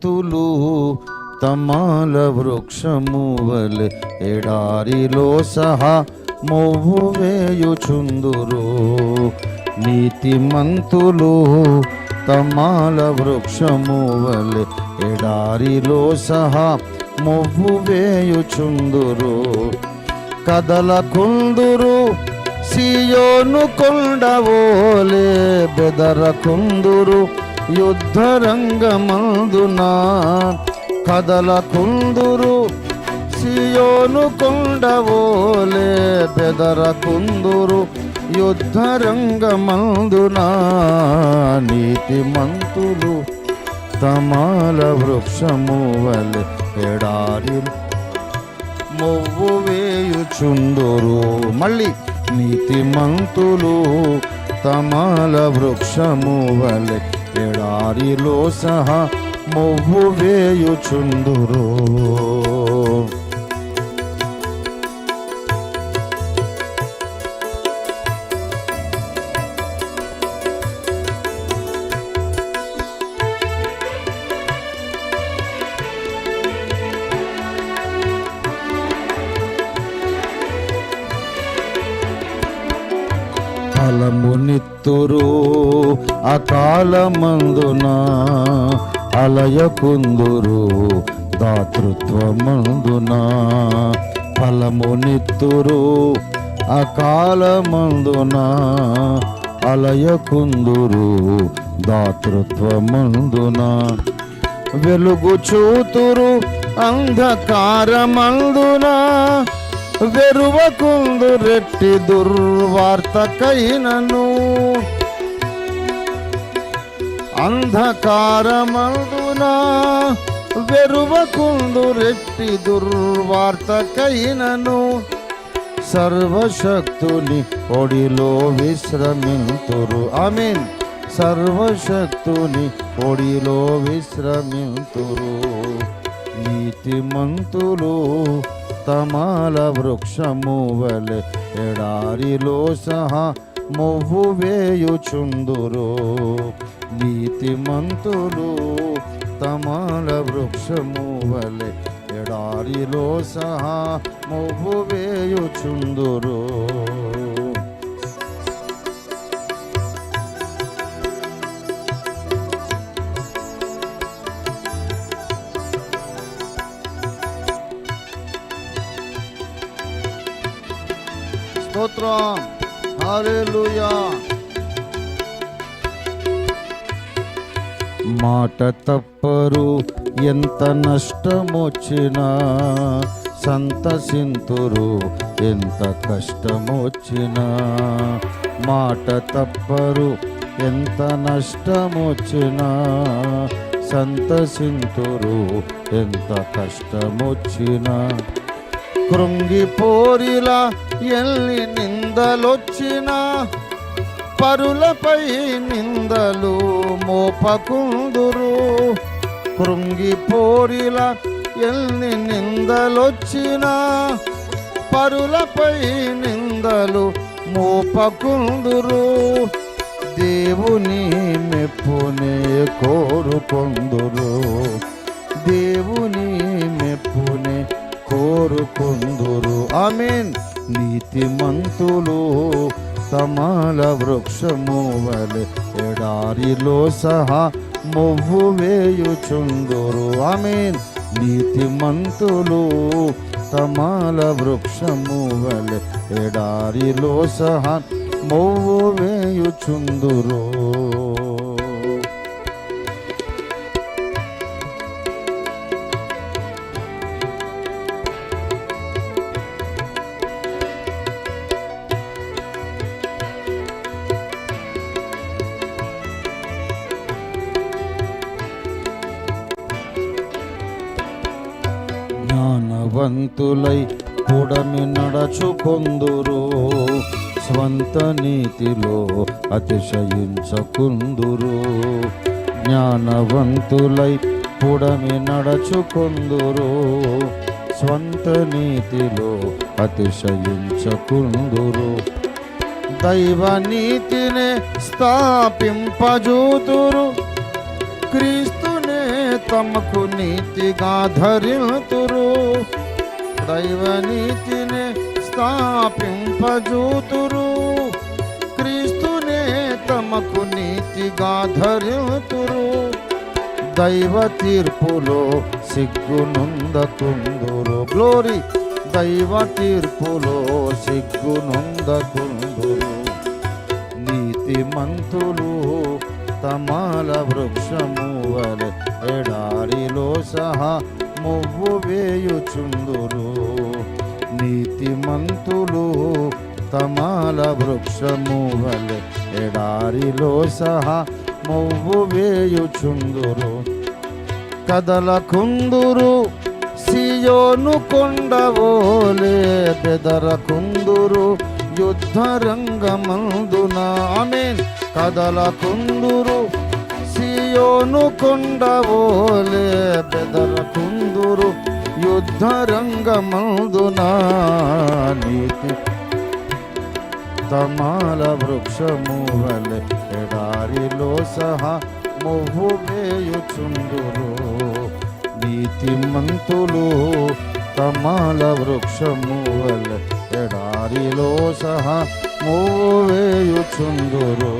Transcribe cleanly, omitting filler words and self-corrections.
నీతిమంతులు తమాల వృక్షము వలె ఎడారిలో సహా మొవ్వు వేయుచుందురు. నీతిమంతులు తమాల వృక్షము వలె ఎడారిలో సహా మొవ్వు వేయుచుందురు. కదలకుందురు సియోను కొండవోలే, బెదరకుందురు యుద్ధరంగమందున. కదలకుందురు సియోను కొండవోలే, బెదరకుందురు యుద్ధరంగమందున. నీతిమంతులు తమాల వృక్షము వలె ఎడారి మొవ్వు వేయుచుందురు. మళ్ళీ నీతిమంతులు తమాల వృక్షము వలె ఎడారిలో సహా మొవ్వు వేయుచుందురు. ఫలమునిత్తురు అకాలమందున, అలయకుందురు దాతృత్వమందున. ఫలమునిత్తురు అకాలమందున, అలయకుందురు దాతృత్వమందున. వెలుగు చూతురు అంధకారమందున, వెరువకుందురెట్టి దుర్వార్తకైనను. అంధకారమందున వెరువకుందురెట్టి దుర్వార్తకైనను. సర్వశక్తుని ఒడిలో విశ్రమింతురు. ఆమేన్. సర్వశక్తుని ఒడిలో విశ్రమింతురు. నీతిమంతులు తమాల వృక్షము వలె ఎడారిలో సహా మొవ్వు వేయుచుందురు. నీతిమంతులు తమాల వృక్షము వలె ఎడారిలో సహా మొవ్వు వేయుచుందురు. స్తోత్రం. హల్లెలూయా. మాట తప్పరు ఎంత నష్టమొచ్చినా, సంతసింతురు ఎంత కష్టమొచ్చినా. మాట తప్పరు ఎంత నష్టమొచ్చినా, సంతసింతురు ఎంత కష్టమొచ్చినా. కృంగిపోరిలా ఎల్లి నిందలొచ్చినా, పరులపై నిందలు మోపకుందురు. కృంగిపోరిలా ఎల్లి నిందలొచ్చినా, పరులపై నిందలు మోపకుందురు. దేవుని మెప్పునే కోరుకొందురు. దేవుని మెప్పునే కోరుకొందురు. ఆమేన్. నీతిమంతులు తమాల వృక్షము వలె ఎడారిలో సహా మొవ్వు వేయుచుందురు. ఆమేన్. నీతిమంతులు తమాల వృక్షము వలె ఎడారిలో సహా మొవ్వు వేయుచుందురు. జ్ఞానవంతులై పుడమి నడచుకొందురు, స్వంత నీతిలో అతిశయించకుందురు. జ్ఞానవంతులై పుడమి నడచుకొందురు, స్వంత నీతిలో అతిశయించకుందురు. దైవ నీతినే స్థాపింపజూతురు, క్రీస్తునే తమకు నీతిగా ధరింతురు. దైవ నీతిని స్థాపింపజూతురు. క్రీస్తునే తమకు నీతిగా ధరింతురు. దైవ తీర్పులో సిగ్గునుందకుందురు. గ్లోరీ. దైవ తీర్పులో సిగ్గునుందకుందురు. నీతిమంతులు తమాల వృక్షము వలె ఎడారిలో సహా మువ్వు వేయుచుందురు. నీతిమంతులు తమాల వృక్షము వలె ఎడారిలో సహా మువ్వు వేయుచుందురు. కదలకుందురు సియోను కొండవోలే, బెదరకుందురు యుద్ధ రంగమందున. ఆమేన్. కదలకుందురు సియోను కొండవోలే, బెదరకుందురు యుద్ధ రంగమందున. నీతి తమాల వృక్షము వలె ఎడారిలో సహా మువ్వు వేయుచుందురు. నీతిమంతులు తమాల వృక్షము వలె ఎడారిలో సహా మువ్వు వేయుచుందురు.